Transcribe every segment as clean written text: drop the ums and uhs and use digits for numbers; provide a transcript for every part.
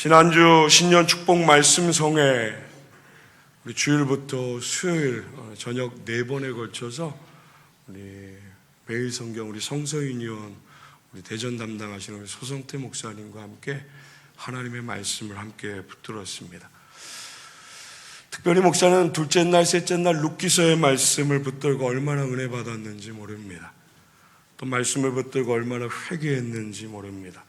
지난주 신년 축복 말씀송에 우리 주일부터 수요일 저녁 4번에 걸쳐서 우리 매일 성경 우리 성서인 의원, 우리 대전 담당하시는 우리 소성태 목사님과 함께 하나님의 말씀을 함께 붙들었습니다. 특별히 목사는 둘째 날, 셋째 날 룻기서의 말씀을 붙들고 얼마나 은혜 받았는지 모릅니다. 또 말씀을 붙들고 얼마나 회개했는지 모릅니다.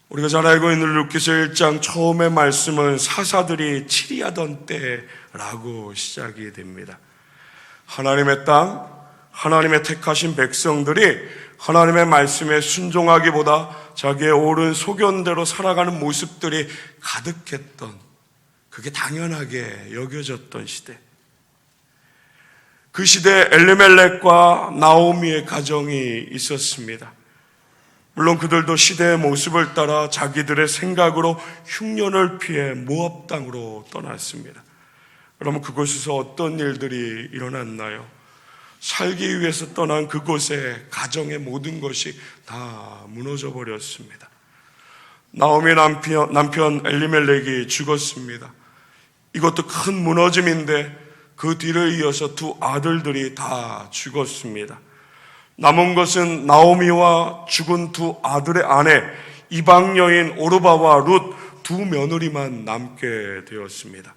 우리가 잘 알고 있는 룻기서 1장 처음의 말씀은 사사들이 치리하던 때라고 시작이 됩니다. 하나님의 땅, 하나님의 택하신 백성들이 하나님의 말씀에 순종하기보다 자기의 옳은 소견대로 살아가는 모습들이 가득했던, 그게 당연하게 여겨졌던 시대. 그 시대에 엘리멜렉과 나오미의 가정이 있었습니다. 물론 그들도 시대의 모습을 따라 자기들의 생각으로 흉년을 피해 모압 땅으로 떠났습니다. 그러면 그곳에서 어떤 일들이 일어났나요? 살기 위해서 떠난 그곳에 가정의 모든 것이 다 무너져 버렸습니다. 나오미 남편 엘리멜렉이 죽었습니다. 이것도 큰 무너짐인데 그 뒤를 이어서 두 아들들이 다 죽었습니다. 남은 것은 나오미와 죽은 두 아들의 아내 이방 여인 오르바와 룻 두 며느리만 남게 되었습니다.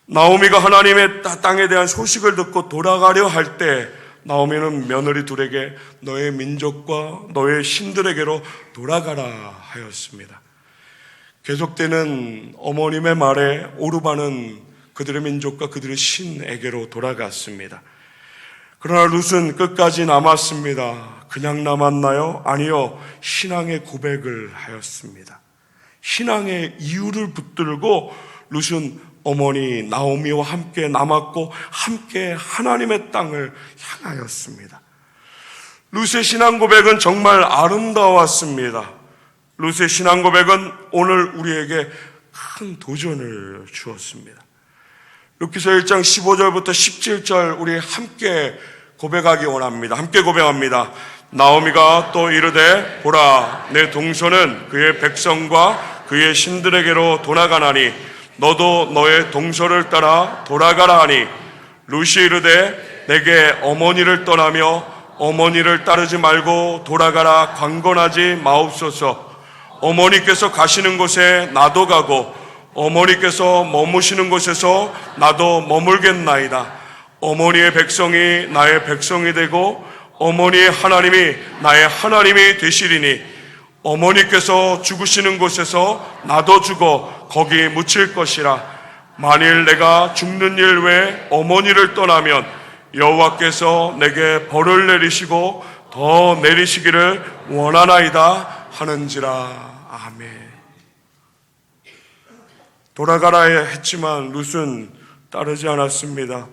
나오미가 하나님의 땅에 대한 소식을 듣고 돌아가려 할 때 나오미는 며느리 둘에게 너의 민족과 너의 신들에게로 돌아가라 하였습니다. 계속되는 어머님의 말에 오르바는 그들의 민족과 그들의 신에게로 돌아갔습니다. 그러나 룻은 끝까지 남았습니다. 그냥 남았나요? 아니요, 신앙의 고백을 하였습니다. 신앙의 이유를 붙들고 룻은 어머니 나오미와 함께 남았고 함께 하나님의 땅을 향하였습니다. 룻의 신앙 고백은 정말 아름다웠습니다. 룻의 신앙 고백은 오늘 우리에게 큰 도전을 주었습니다. 룻기서 1장 15절부터 17절 우리 함께 고백하기 원합니다. 함께 고백합니다. 나오미가 또 이르되 보라 내 동서는 그의 백성과 그의 신들에게로 돌아가나니 너도 너의 동서를 따라 돌아가라 하니 룻이 이르되 내게 어머니를 떠나며 어머니를 따르지 말고 돌아가라 강건하지 마옵소서. 어머니께서 가시는 곳에 나도 가고 어머니께서 머무시는 곳에서 나도 머물겠나이다. 어머니의 백성이 나의 백성이 되고 어머니의 하나님이 나의 하나님이 되시리니 어머니께서 죽으시는 곳에서 나도 죽어 거기 묻힐 것이라. 만일 내가 죽는 일 외에 어머니를 떠나면 여호와께서 내게 벌을 내리시고 더 내리시기를 원하나이다 하는지라. 아멘. 돌아가라 했지만 룻은 따르지 않았습니다.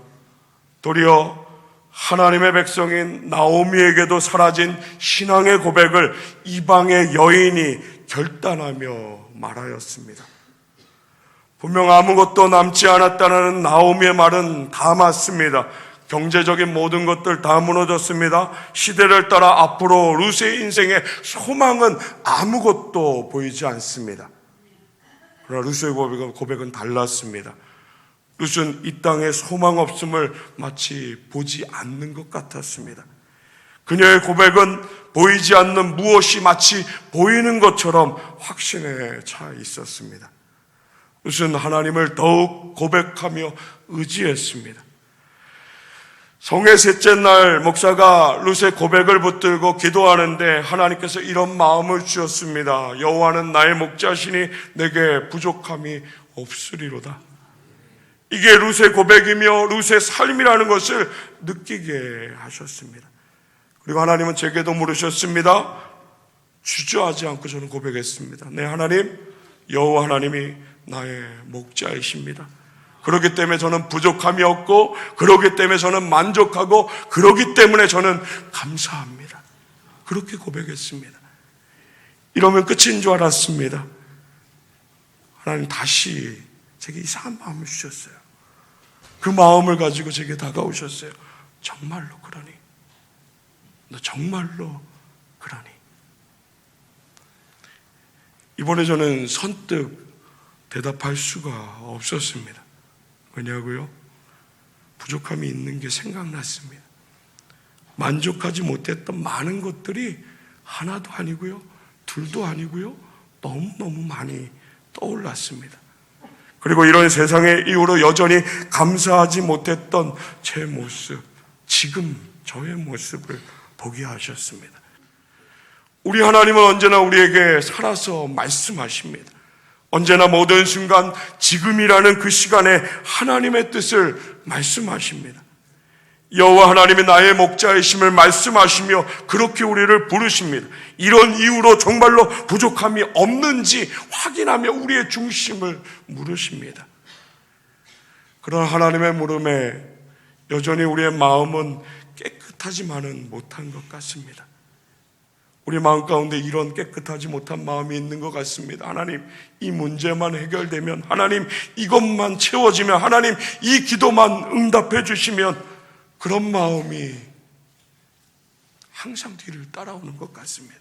도리어 하나님의 백성인 나오미에게도 사라진 신앙의 고백을 이방의 여인이 결단하며 말하였습니다. 분명 아무것도 남지 않았다는 나오미의 말은 다 맞습니다. 경제적인 모든 것들 다 무너졌습니다. 시대를 따라 앞으로 룻의 인생에 소망은 아무것도 보이지 않습니다. 그러나 룻의 고백은 달랐습니다. 룻은 이 땅에 소망 없음을 마치 보지 않는 것 같았습니다. 그녀의 고백은 보이지 않는 무엇이 마치 보이는 것처럼 확신에 차 있었습니다. 룻은 하나님을 더욱 고백하며 의지했습니다. 성의 셋째 날 목사가 룻의 고백을 붙들고 기도하는데 하나님께서 이런 마음을 주셨습니다. 여호와는 나의 목자시니 내게 부족함이 없으리로다. 이게 룻의 고백이며 룻의 삶이라는 것을 느끼게 하셨습니다. 그리고 하나님은 제게도 물으셨습니다. 주저하지 않고 저는 고백했습니다. 네, 하나님, 여호와 하나님이 나의 목자이십니다. 그렇기 때문에 저는 부족함이 없고 그렇기 때문에 저는 만족하고 그렇기 때문에 저는 감사합니다. 그렇게 고백했습니다. 이러면 끝인 줄 알았습니다. 하나님 다시 제게 이상한 마음을 주셨어요. 그 마음을 가지고 제게 다가오셨어요. 정말로 그러니? 너 정말로 그러니? 이번에 저는 선뜻 대답할 수가 없었습니다. 왜냐고요? 부족함이 있는 게 생각났습니다. 만족하지 못했던 많은 것들이 하나도 아니고요, 둘도 아니고요, 너무너무 많이 떠올랐습니다. 그리고 이런 세상의 이후로 여전히 감사하지 못했던 제 모습, 지금 저의 모습을 보게 하셨습니다. 우리 하나님은 언제나 우리에게 살아서 말씀하십니다. 언제나 모든 순간 지금이라는 그 시간에 하나님의 뜻을 말씀하십니다. 여호와 하나님이 나의 목자이심을 말씀하시며 그렇게 우리를 부르십니다. 이런 이유로 정말로 부족함이 없는지 확인하며 우리의 중심을 물으십니다. 그런 하나님의 물음에 여전히 우리의 마음은 깨끗하지만은 못한 것 같습니다. 우리 마음 가운데 이런 깨끗하지 못한 마음이 있는 것 같습니다. 하나님, 이 문제만 해결되면, 하나님 이것만 채워지면, 하나님 이 기도만 응답해 주시면, 그런 마음이 항상 뒤를 따라오는 것 같습니다.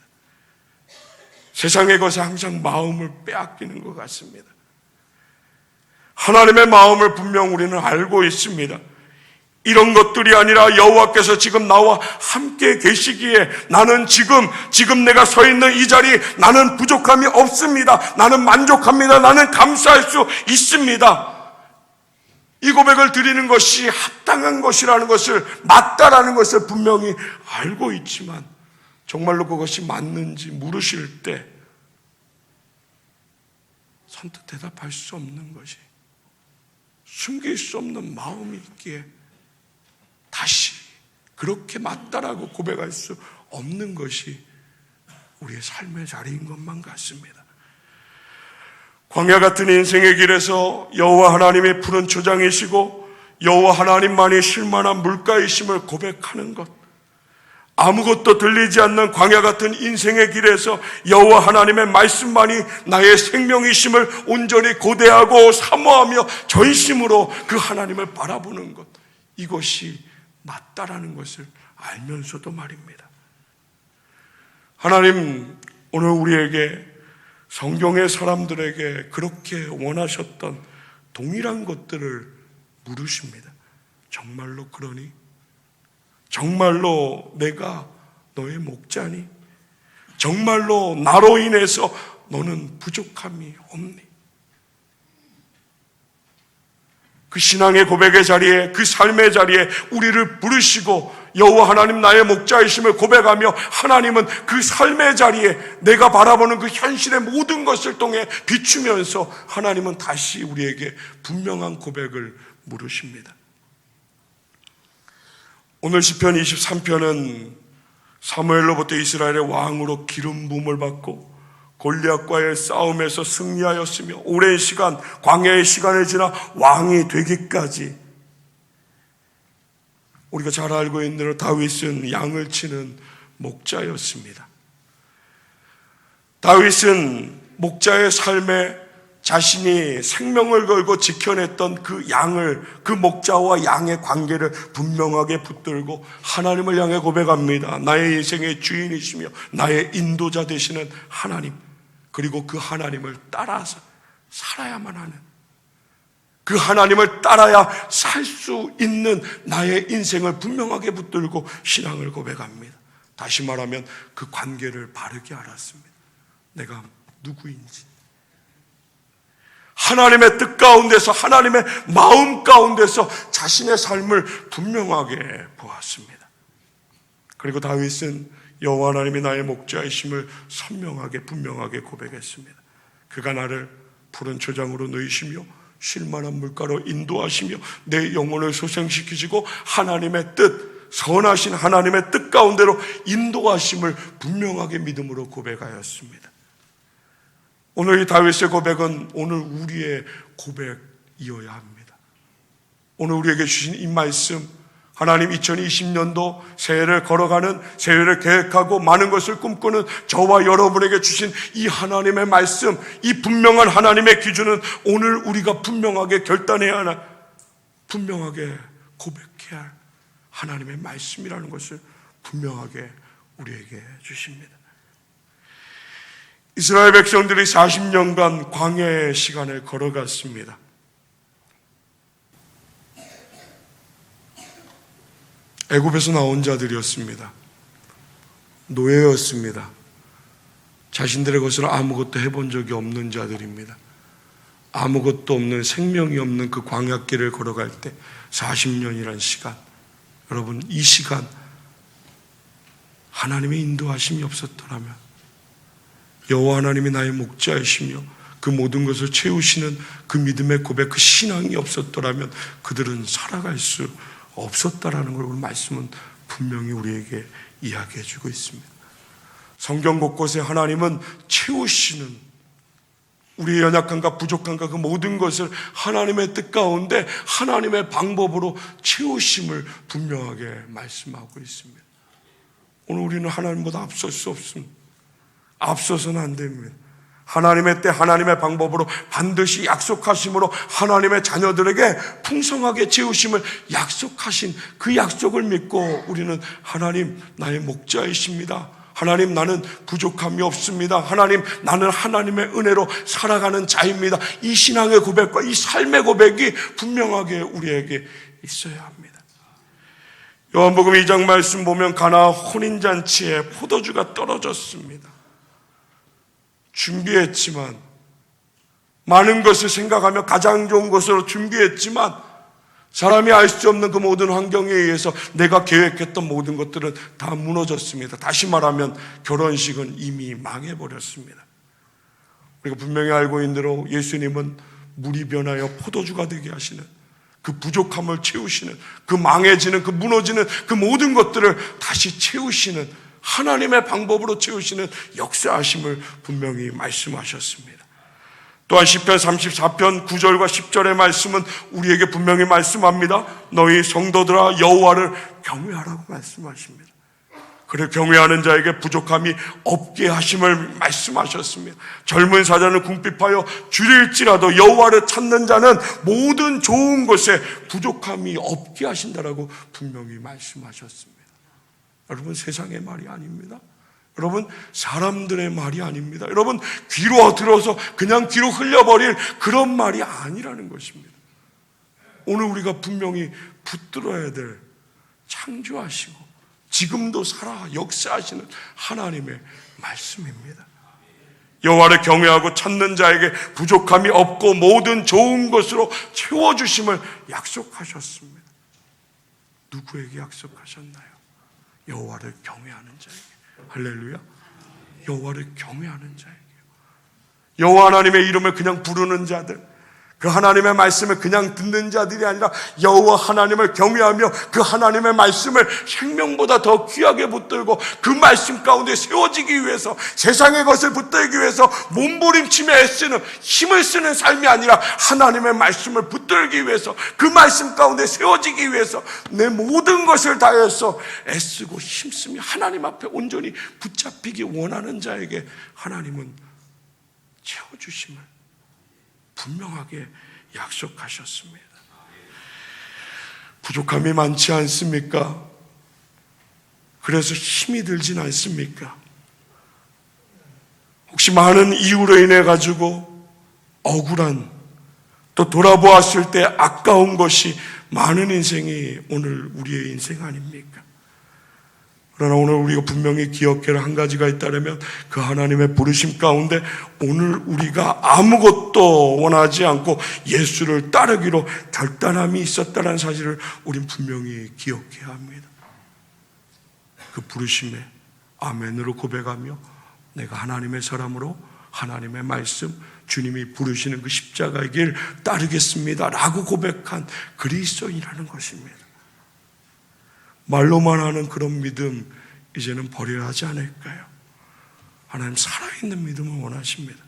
세상의 것에 항상 마음을 빼앗기는 것 같습니다. 하나님의 마음을 분명 우리는 알고 있습니다. 이런 것들이 아니라 여호와께서 지금 나와 함께 계시기에 나는 지금 내가 서 있는 이 자리에 나는 부족함이 없습니다. 나는 만족합니다. 나는 감사할 수 있습니다. 이 고백을 드리는 것이 합당한 것이라는 것을, 맞다라는 것을 분명히 알고 있지만 정말로 그것이 맞는지 물으실 때 선뜻 대답할 수 없는 것이, 숨길 수 없는 마음이 있기에 다시 그렇게 맞다라고 고백할 수 없는 것이 우리의 삶의 자리인 것만 같습니다. 광야 같은 인생의 길에서 여호와 하나님의 푸른 초장이시고 여호와 하나님만이 쉴만한 물가이심을 고백하는 것, 아무것도 들리지 않는 광야 같은 인생의 길에서 여호와 하나님의 말씀만이 나의 생명이심을 온전히 고대하고 사모하며 전심으로 그 하나님을 바라보는 것, 이것이 맞다라는 것을 알면서도 말입니다. 하나님, 오늘 우리에게, 성경의 사람들에게 그렇게 원하셨던 동일한 것들을 물으십니다. 정말로 그러니? 정말로 내가 너의 목자니? 정말로 나로 인해서 너는 부족함이 없니? 그 신앙의 고백의 자리에, 그 삶의 자리에 우리를 부르시고 여호와 하나님 나의 목자이심을 고백하며 하나님은 그 삶의 자리에 내가 바라보는 그 현실의 모든 것을 통해 비추면서 하나님은 다시 우리에게 분명한 고백을 물으십니다. 오늘 시편 23편은 사무엘로부터 이스라엘의 왕으로 기름 부음을 받고 골리앗과의 싸움에서 승리하였으며 오랜 시간, 광야의 시간을 지나 왕이 되기까지, 우리가 잘 알고 있는 대로 다윗은 양을 치는 목자였습니다. 다윗은 목자의 삶에 자신이 생명을 걸고 지켜냈던 그 양을, 그 목자와 양의 관계를 분명하게 붙들고 하나님을 향해 고백합니다. 나의 인생의 주인이시며 나의 인도자 되시는 하나님, 그리고 그 하나님을 따라서 살아야만 하는, 그 하나님을 따라야 살 수 있는 나의 인생을 분명하게 붙들고 신앙을 고백합니다. 다시 말하면 그 관계를 바르게 알았습니다. 내가 누구인지, 하나님의 뜻 가운데서, 하나님의 마음 가운데서 자신의 삶을 분명하게 보았습니다. 그리고 다윗은 여호와 하나님이 나의 목자이심을 선명하게 분명하게 고백했습니다. 그가 나를 푸른 초장으로 누이시며 쉴만한 물가로 인도하시며 내 영혼을 소생시키시고 하나님의 뜻, 선하신 하나님의 뜻 가운데로 인도하심을 분명하게 믿음으로 고백하였습니다. 오늘 이 다윗의 고백은 오늘 우리의 고백이어야 합니다. 오늘 우리에게 주신 이 말씀, 하나님 2020년도 새해를 걸어가는, 새해를 계획하고 많은 것을 꿈꾸는 저와 여러분에게 주신 이 하나님의 말씀, 이 분명한 하나님의 기준은 오늘 우리가 분명하게 결단해야 하나, 분명하게 고백해야 할 하나님의 말씀이라는 것을 분명하게 우리에게 주십니다. 이스라엘 백성들이 40년간 광야의 시간을 걸어갔습니다. 애굽에서 나온 자들이었습니다. 노예였습니다. 자신들의 것을 아무것도 해본 적이 없는 자들입니다. 아무것도 없는, 생명이 없는 그 광야길을 걸어갈 때 40년이란 시간, 여러분, 이 시간 하나님의 인도하심이 없었더라면, 여호와 하나님이 나의 목자이시며 그 모든 것을 채우시는 그 믿음의 고백, 그 신앙이 없었더라면 그들은 살아갈 수 없었다라는 걸 오늘 말씀은 분명히 우리에게 이야기해 주고 있습니다. 성경 곳곳에 하나님은 채우시는, 우리의 연약함과 부족함과 그 모든 것을 하나님의 뜻 가운데 하나님의 방법으로 채우심을 분명하게 말씀하고 있습니다. 오늘 우리는 하나님보다 앞설 수 없습니다. 앞서서는 안 됩니다. 하나님의 때 하나님의 방법으로 반드시 약속하심으로 하나님의 자녀들에게 풍성하게 채우심을 약속하신 그 약속을 믿고 우리는 하나님 나의 목자이십니다. 하나님 나는 부족함이 없습니다. 하나님 나는 하나님의 은혜로 살아가는 자입니다. 이 신앙의 고백과 이 삶의 고백이 분명하게 우리에게 있어야 합니다. 요한복음 2장 말씀 보면 가나 혼인잔치에 포도주가 떨어졌습니다. 준비했지만, 많은 것을 생각하며 가장 좋은 것으로 준비했지만 사람이 알 수 없는 그 모든 환경에 의해서 내가 계획했던 모든 것들은 다 무너졌습니다. 다시 말하면 결혼식은 이미 망해버렸습니다. 우리가 분명히 알고 있는 대로 예수님은 물이 변하여 포도주가 되게 하시는, 그 부족함을 채우시는, 그 망해지는, 그 무너지는 그 모든 것들을 다시 채우시는, 하나님의 방법으로 채우시는 역사하심을 분명히 말씀하셨습니다. 또한 시편 34편 9절과 10절의 말씀은 우리에게 분명히 말씀합니다. 너희 성도들아 여호와를 경외하라고 말씀하십니다. 그를 경외하는 자에게 부족함이 없게 하심을 말씀하셨습니다. 젊은 사자는 궁핍하여 줄일지라도 여호와를 찾는 자는 모든 좋은 것에 부족함이 없게 하신다라고 분명히 말씀하셨습니다. 여러분, 세상의 말이 아닙니다. 여러분, 사람들의 말이 아닙니다. 여러분, 귀로 들어서 그냥 귀로 흘려버릴 그런 말이 아니라는 것입니다. 오늘 우리가 분명히 붙들어야 될, 창조하시고 지금도 살아 역사하시는 하나님의 말씀입니다. 여호와를 경외하고 찾는 자에게 부족함이 없고 모든 좋은 것으로 채워주심을 약속하셨습니다. 누구에게 약속하셨나요? 여호와를 경외하는 자에게. 할렐루야. 여호와를 경외하는 자에게요. 여호와 하나님의 이름을 그냥 부르는 자들, 그 하나님의 말씀을 그냥 듣는 자들이 아니라 여호와 하나님을 경외하며 그 하나님의 말씀을 생명보다 더 귀하게 붙들고 그 말씀 가운데 세워지기 위해서, 세상의 것을 붙들기 위해서 몸부림치며 애쓰는, 힘을 쓰는 삶이 아니라 하나님의 말씀을 붙들기 위해서, 그 말씀 가운데 세워지기 위해서 내 모든 것을 다해서 애쓰고 힘쓰며 하나님 앞에 온전히 붙잡히기 원하는 자에게 하나님은 채워주심을 분명하게 약속하셨습니다. 부족함이 많지 않습니까? 그래서 힘이 들진 않습니까? 혹시 많은 이유로 인해 가지고 억울한, 또 돌아보았을 때 아까운 것이 많은 인생이 오늘 우리의 인생 아닙니까? 그러나 오늘 우리가 분명히 기억해야 할 한 가지가 있다면 그 하나님의 부르심 가운데 오늘 우리가 아무것도 원하지 않고 예수를 따르기로 결단함이 있었다는 사실을 우린 분명히 기억해야 합니다. 그 부르심에 아멘으로 고백하며 내가 하나님의 사람으로 하나님의 말씀, 주님이 부르시는 그 십자가의 길 따르겠습니다 라고 고백한 그리스도인이라는 것입니다. 말로만 하는 그런 믿음 이제는 버려야 하지 않을까요? 하나님 살아있는 믿음을 원하십니다.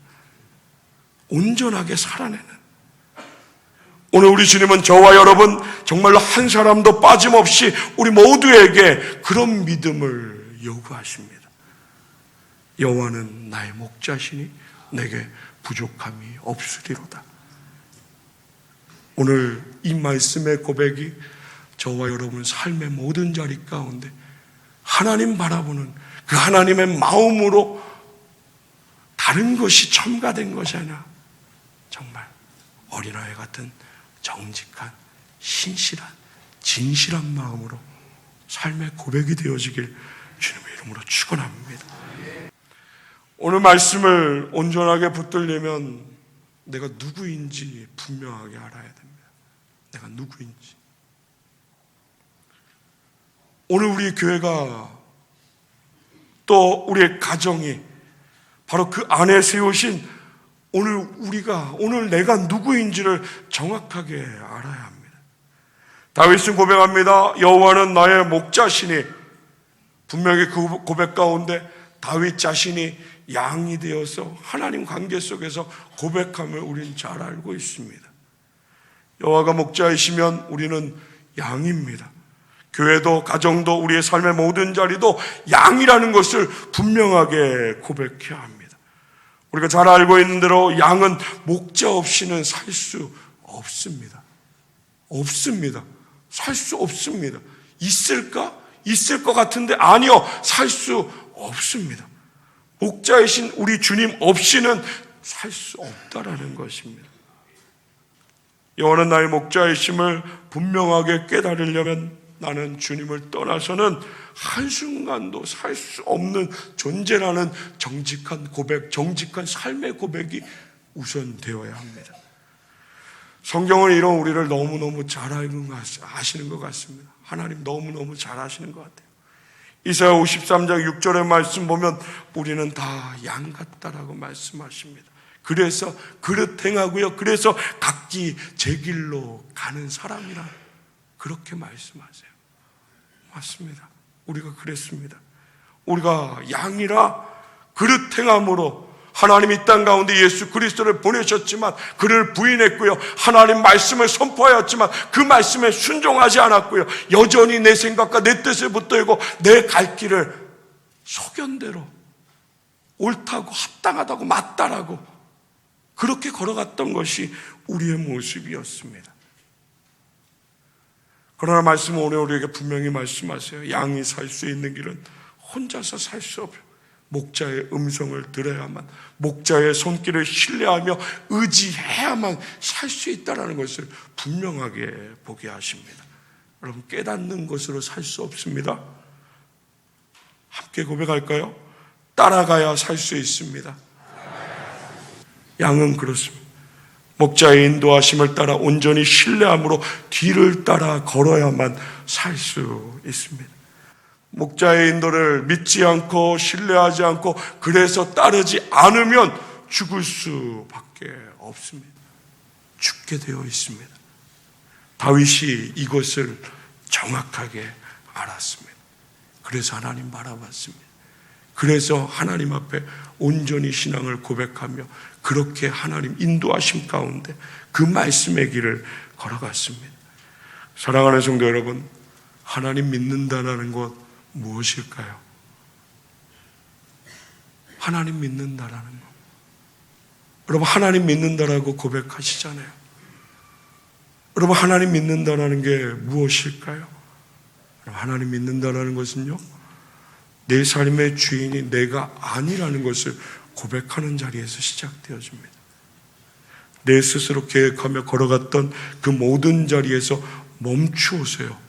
온전하게 살아내는. 오늘 우리 주님은 저와 여러분 정말로 한 사람도 빠짐없이 우리 모두에게 그런 믿음을 요구하십니다. 여호와는 나의 목자시니 내게 부족함이 없으리로다. 오늘 이 말씀의 고백이 저와 여러분 삶의 모든 자리 가운데 하나님 바라보는 그 하나님의 마음으로 다른 것이 첨가된 것이 아니라 정말 어린아이 같은 정직한, 신실한, 진실한 마음으로 삶의 고백이 되어지길 주님의 이름으로 축원합니다. 오늘 말씀을 온전하게 붙들려면 내가 누구인지 분명하게 알아야 됩니다. 내가 누구인지. 오늘 우리 교회가 또 우리의 가정이 바로 그 안에 세우신 오늘 내가 누구인지를 정확하게 알아야 합니다. 다윗은 고백합니다. 여호와는 나의 목자시니, 분명히 그 고백 가운데 다윗 자신이 양이 되어서 하나님 관계 속에서 고백함을 우리는 잘 알고 있습니다. 여호와가 목자이시면 우리는 양입니다. 교회도 가정도 우리의 삶의 모든 자리도 양이라는 것을 분명하게 고백해야 합니다. 우리가 잘 알고 있는 대로 양은 목자 없이는 살 수 없습니다. 없습니다. 살 수 없습니다. 있을까? 있을 것 같은데 아니요. 살 수 없습니다. 목자이신 우리 주님 없이는 살 수 없다라는 것입니다. 여호와는 나의 목자이심을 분명하게 깨달으려면 나는 주님을 떠나서는 한순간도 살 수 없는 존재라는 정직한 고백, 정직한 삶의 고백이 우선 되어야 합니다. 성경은 이런 우리를 너무너무 잘 아시는 것 같습니다. 하나님 너무너무 잘 아시는 것 같아요. 이사야 53장 6절의 말씀 보면 우리는 다 양 같다라고 말씀하십니다. 그래서 그릇 행하고요. 그래서 각기 제 길로 가는 사람이라 그렇게 말씀하세요. 맞습니다. 우리가 그랬습니다. 우리가 양이라 그릇 행함으로 하나님 이 땅 가운데 예수 그리스도를 보내셨지만 그를 부인했고요. 하나님 말씀을 선포하였지만 그 말씀에 순종하지 않았고요. 여전히 내 생각과 내 뜻을 붙들고 내 갈 길을 소견대로 옳다고 합당하다고 맞다라고 그렇게 걸어갔던 것이 우리의 모습이었습니다. 그러나 말씀은 오늘 우리에게 분명히 말씀하세요. 양이 살 수 있는 길은 혼자서 살 수 없어요. 목자의 음성을 들어야만, 목자의 손길을 신뢰하며 의지해야만 살 수 있다는 것을 분명하게 보게 하십니다. 여러분, 깨닫는 것으로 살 수 없습니다. 함께 고백할까요? 따라가야 살 수 있습니다. 양은 그렇습니다. 목자의 인도하심을 따라 온전히 신뢰함으로 뒤를 따라 걸어야만 살 수 있습니다. 목자의 인도를 믿지 않고 신뢰하지 않고 그래서 따르지 않으면 죽을 수밖에 없습니다. 죽게 되어 있습니다. 다윗이 이것을 정확하게 알았습니다. 그래서 하나님 바라봤습니다. 그래서 하나님 앞에 온전히 신앙을 고백하며 그렇게 하나님 인도하심 가운데 그 말씀의 길을 걸어갔습니다. 사랑하는 성도 여러분, 하나님 믿는다는 것 무엇일까요? 하나님 믿는다라는 것. 여러분, 하나님 믿는다라고 고백하시잖아요. 여러분, 하나님 믿는다라는 게 무엇일까요? 여러분, 하나님 믿는다라는 것은요, 내 삶의 주인이 내가 아니라는 것을 고백하는 자리에서 시작되어집니다. 내 스스로 계획하며 걸어갔던 그 모든 자리에서 멈추어서요,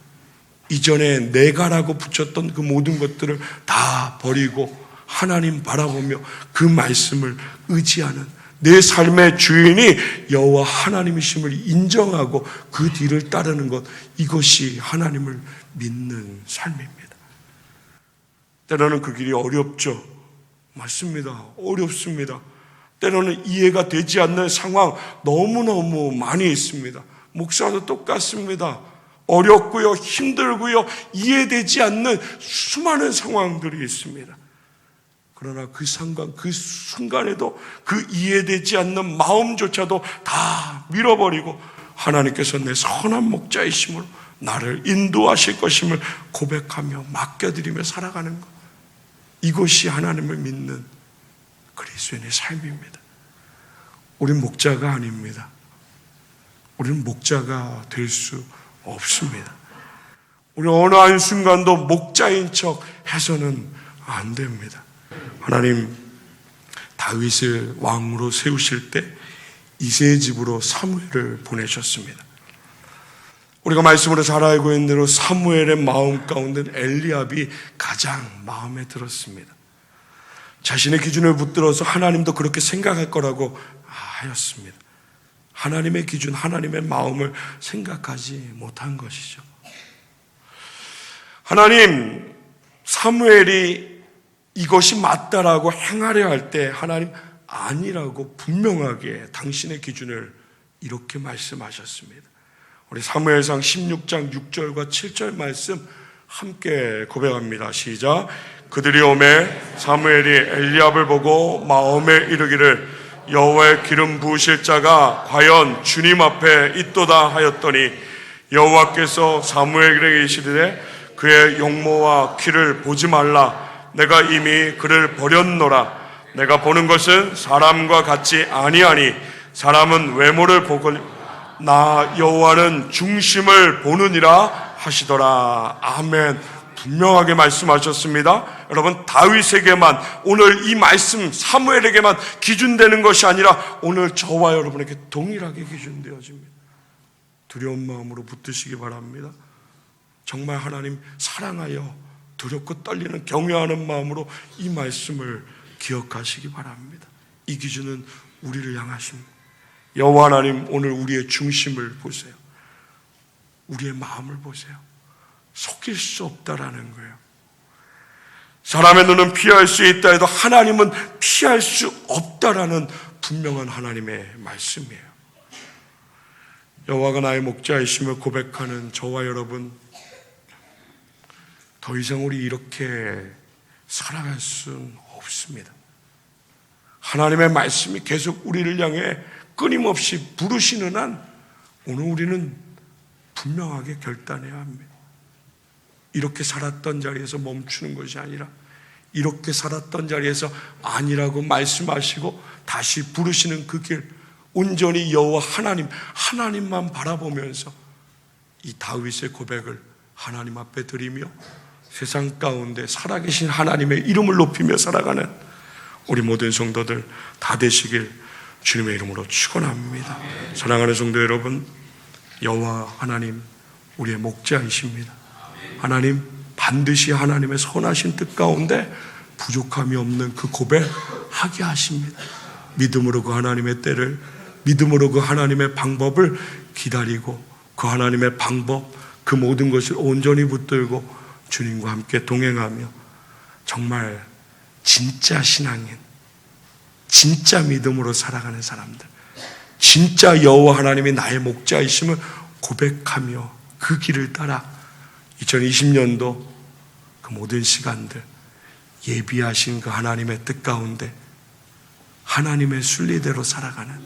이전에 내가라고 붙였던 그 모든 것들을 다 버리고 하나님 바라보며 그 말씀을 의지하는 내 삶의 주인이 여호와 하나님이심을 인정하고 그 뒤를 따르는 것, 이것이 하나님을 믿는 삶입니다. 때로는 그 길이 어렵죠. 맞습니다. 어렵습니다. 때로는 이해가 되지 않는 상황 너무너무 많이 있습니다. 목사도 똑같습니다. 어렵고요, 힘들고요, 이해되지 않는 수많은 상황들이 있습니다. 그러나 그 순간에도 그 이해되지 않는 마음조차도 다 밀어버리고 하나님께서 내 선한 목자이심으로 나를 인도하실 것임을 고백하며 맡겨드리며 살아가는 것, 이것이 하나님을 믿는 그리스도인의 삶입니다. 우린 목자가 아닙니다. 우리는 목자가 될 수 없습니다. 우리 어느 한순간도 목자인 척 해서는 안 됩니다. 하나님, 다윗을 왕으로 세우실 때 이새의 집으로 사무엘을 보내셨습니다. 우리가 말씀으로 잘 알고 있는 대로 사무엘의 마음 가운데는 엘리압이 가장 마음에 들었습니다. 자신의 기준을 붙들어서 하나님도 그렇게 생각할 거라고 하였습니다. 하나님의 기준, 하나님의 마음을 생각하지 못한 것이죠. 하나님, 사무엘이 이것이 맞다라고 행하려 할 때 하나님 아니라고 분명하게 당신의 기준을 이렇게 말씀하셨습니다. 우리 사무엘상 16장 6절과 7절 말씀 함께 고백합니다. 시작. 그들이 오매 사무엘이 엘리압을 보고 마음에 이르기를 여호와의 기름 부으실 자가 과연 주님 앞에 있도다 하였더니 여호와께서 사무엘에게 이르시되 그의 용모와 키를 보지 말라. 내가 이미 그를 버렸노라. 내가 보는 것은 사람과 같지 아니하니 사람은 외모를 보고 나 여호와는 중심을 보느니라 하시더라. 아멘. 분명하게 말씀하셨습니다. 여러분, 다윗에게만 오늘 이 말씀 사무엘에게만 기준되는 것이 아니라 오늘 저와 여러분에게 동일하게 기준되어집니다. 두려운 마음으로 붙드시기 바랍니다. 정말 하나님 사랑하여 두렵고 떨리는 경외하는 마음으로 이 말씀을 기억하시기 바랍니다. 이 기준은 우리를 향하십니다. 여호와 하나님, 오늘 우리의 중심을 보세요. 우리의 마음을 보세요. 속일 수 없다라는 거예요. 사람의 눈은 피할 수 있다 해도 하나님은 피할 수 없다라는 분명한 하나님의 말씀이에요. 여호와가 나의 목자이심을 고백하는 저와 여러분, 더 이상 우리 이렇게 살아갈 수는 없습니다. 하나님의 말씀이 계속 우리를 향해 끊임없이 부르시는 한 오늘 우리는 분명하게 결단해야 합니다. 이렇게 살았던 자리에서 멈추는 것이 아니라 이렇게 살았던 자리에서 아니라고 말씀하시고 다시 부르시는 그 길, 온전히 여호와 하나님만 바라보면서 이 다윗의 고백을 하나님 앞에 드리며 세상 가운데 살아계신 하나님의 이름을 높이며 살아가는 우리 모든 성도들 다 되시길 주님의 이름으로 축원합니다. 사랑하는 성도 여러분, 여호와 하나님 우리의 목자이십니다. 하나님 반드시 하나님의 선하신 뜻 가운데 부족함이 없는 그 고백하게 하십니다. 믿음으로 그 하나님의 때를, 믿음으로 그 하나님의 방법을 기다리고 그 하나님의 방법, 그 모든 것을 온전히 붙들고 주님과 함께 동행하며 정말 진짜 신앙인, 진짜 믿음으로 살아가는 사람들, 진짜 여호와 하나님이 나의 목자이심을 고백하며 그 길을 따라 2020년도 그 모든 시간들 예비하신 그 하나님의 뜻 가운데 하나님의 순리대로 살아가는,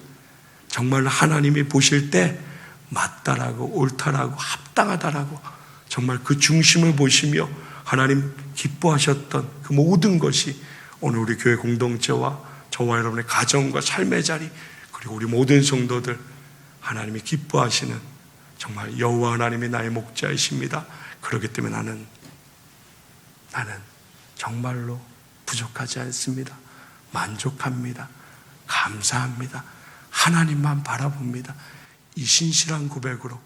정말 하나님이 보실 때 맞다라고 옳다라고 합당하다라고 정말 그 중심을 보시며 하나님 기뻐하셨던 그 모든 것이 오늘 우리 교회 공동체와 저와 여러분의 가정과 삶의 자리, 그리고 우리 모든 성도들 하나님이 기뻐하시는 정말 여호와 하나님이 나의 목자이십니다. 그렇기 때문에 나는 정말로 부족하지 않습니다. 만족합니다. 감사합니다. 하나님만 바라봅니다. 이 신실한 고백으로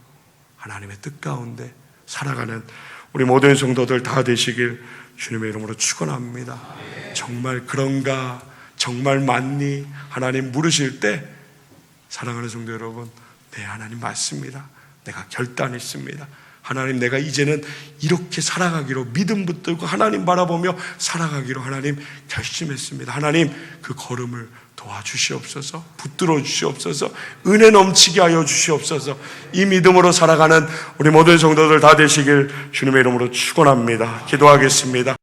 하나님의 뜻 가운데 살아가는 우리 모든 성도들 다 되시길 주님의 이름으로 축원합니다. 정말 그런가, 정말 맞니? 하나님 물으실 때 사랑하는 성도 여러분, 네, 하나님 맞습니다. 내가 결단했습니다. 하나님, 내가 이제는 이렇게 살아가기로 믿음 붙들고 하나님 바라보며 살아가기로 하나님 결심했습니다. 하나님 그 걸음을 도와주시옵소서, 붙들어 주시옵소서, 은혜 넘치게 하여 주시옵소서. 이 믿음으로 살아가는 우리 모든 성도들 다 되시길 주님의 이름으로 축원합니다. 기도하겠습니다.